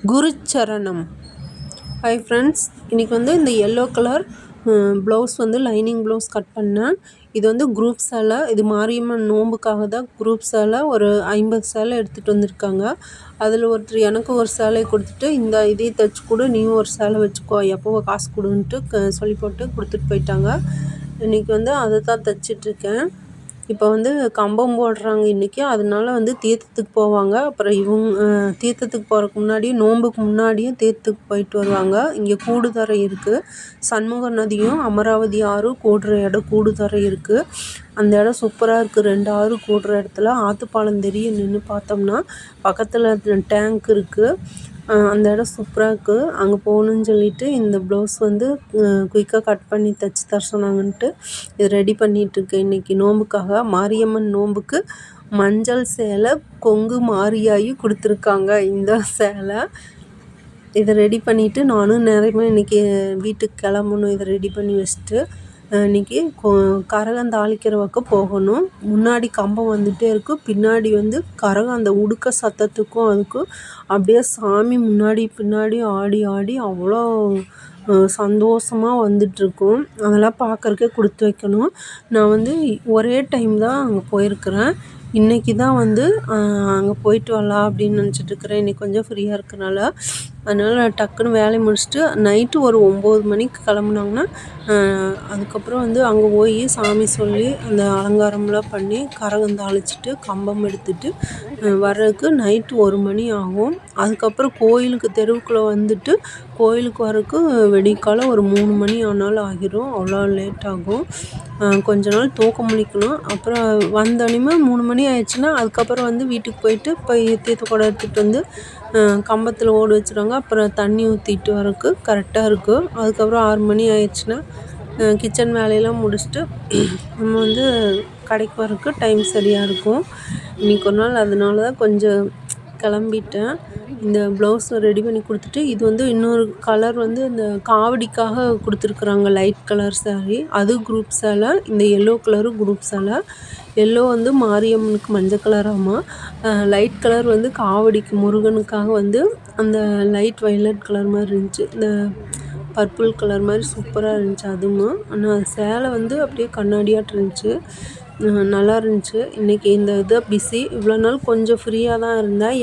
குருச்சரணம். Hi friends, இன்றைக்கி வந்து இந்த எல்லோ கலர் ப்ளவுஸ் வந்து லைனிங் ப்ளவுஸ் கட் பண்ணேன். இது வந்து குரூப் சேலை. இது மாரியம்மன் நோம்புக்காக தான் குரூப் சேலை ஒரு 50 சேலை எடுத்துகிட்டு வந்திருக்காங்க. அதில் ஒருத்தர் எனக்கு ஒரு சேலை கொடுத்துட்டு, இந்த இதே தைச்சி கொடு, நீயும் ஒரு சேலை வச்சுக்கோ, எப்போவோ காசு கொடுன்ட்டு சொல்லி போட்டு கொடுத்துட்டு போயிட்டாங்க. இன்றைக்கி வந்து அதை தான் தைச்சிட்ருக்கேன். இப்போ வந்து கம்பம் போடுறாங்க இன்றைக்கி. அதனால வந்து தீர்த்தத்துக்கு போவாங்க. அப்புறம் தீர்த்தத்துக்கு போகிறதுக்கு முன்னாடியே, நோன்புக்கு முன்னாடியே தீர்த்தத்துக்கு போயிட்டு வருவாங்க. இங்கே கூடுதுறை இருக்குது. சண்முக நதியும் அமராவதி ஆறும் கூடுற இடம் கூடுதுறை இருக்குது. அந்த இடம் சூப்பராக இருக்குது. 2 ஆறு கூடுற இடத்துல ஆற்றுப்பாலம் தெரியும். நின்று பார்த்தோம்னா பக்கத்தில் டேங்க் இருக்குது. அந்த இடம் சூப்பராக இருக்குது. அங்கே போகணுன்னு சொல்லிவிட்டு இந்த ப்ளவுஸ் வந்து குயிக்காக கட் பண்ணி தைச்சி தர சொன்னாங்கன்ட்டு இது ரெடி பண்ணிகிட்ருக்கேன். இன்றைக்கி நோம்புக்காக, மாரியம்மன் நோம்புக்கு மஞ்சள் சேலை கொங்கு மாரியாயி கொடுத்துருக்காங்க. இந்த சேலை இதை ரெடி பண்ணிவிட்டு நானும் நேரமே இன்றைக்கி வீட்டுக்கு கிளம்பணும். இதை ரெடி பண்ணி வச்சுட்டு இன்றைக்கி கரகம் தாளிக்கிற பக்கம் போகணும். முன்னாடி கம்பம் வந்துகிட்டே இருக்குது. பின்னாடி வந்து கரகம் அந்த உடுக்க சத்தத்துக்கும் அதுக்கும் அப்படியே சாமி முன்னாடி பின்னாடி ஆடி ஆடி அவ்வளோ சந்தோஷமாக வந்துட்டுருக்கும். அதெல்லாம் பார்க்குறக்கே கொடுத்து வைக்கணும். நான் வந்து ஒரே டைம் தான் அங்கே போயிருக்கிறேன். இன்றைக்கி தான் வந்து அங்கே போயிட்டு வரலாம் அப்படின்னு நினச்சிட்ருக்கிறேன். இன்றைக்கி கொஞ்சம் ஃப்ரீயாக இருக்கனால. அதனால் டக்குன்னு வேலையை முடிச்சுட்டு நைட்டு ஒரு 9 மணிக்கு கிளம்புனாங்கன்னா, அதுக்கப்புறம் வந்து அங்கே போய் சாமி சொல்லி அந்த அலங்காரம்லாம் பண்ணி கரகம் தாளிச்சிட்டு கம்பம் எடுத்துகிட்டு வர்றதுக்கு நைட்டு 1 மணி ஆகும். அதுக்கப்புறம் கோயிலுக்கு தெருவுக்குள்ளே வந்துட்டு கோயிலுக்கு வர்றதுக்கு வெடிக்காலம் ஒரு 3 மணி ஆனாலும் ஆகிரும். அவ்வளோ லேட் ஆகும். கொஞ்ச நாள் தூக்கம் முழிக்கணும். அப்புறம் வந்தோடனே 3 மணி ஆயிடுச்சுன்னா அதுக்கப்புறம் வந்து வீட்டுக்கு போயிட்டு தீர்த்த குடம் எடுத்துகிட்டு வந்து கம்பத்தில் ஓடு வச்சுருவாங்க. அப்புறம் தண்ணி ஊற்றிட்டு வரக்கு கரெக்டாக இருக்கும். அதுக்கப்புறம் 6 மணி ஆயிடுச்சுன்னா கிச்சன் வேலையெல்லாம் முடிச்சுட்டு நம்ம வந்து கடைக்கு வரக்கு டைம் சரியாக இருக்கும். இன்றைக்கி ஒரு நாள் அதனால தான் கொஞ்சம் கிளம்பிட்டேன். இந்த ப்ளவுஸ் ரெடி பண்ணி கொடுத்துட்டு, இது வந்து இன்னொரு கலர் வந்து இந்த காவடிக்காக கொடுத்துருக்குறாங்க. லைட் கலர் சாரீ, அது குரூப் சேலை. இந்த எல்லோ கலரும் குரூப் சேலை. எல்லோ வந்து மாரியம்மனுக்கு மஞ்சள் கலராமா, லைட் கலர் வந்து காவடிக்கு முருகனுக்காக வந்து அந்த லைட் வைலட் கலர் மாதிரி இருந்துச்சு. இந்த பர்பிள் கலர் மாதிரி சூப்பராக இருந்துச்சு அதுவும். ஆனால் சேலை வந்து அப்படியே கண்ணாடியாட்டு இருந்துச்சு. நல்லா இருந்துச்சு. இன்றைக்கி இந்த இதை பிஸி. இவ்வளோ நாள் கொஞ்சம் ஃப்ரீயாக தான் இருந்தேன்.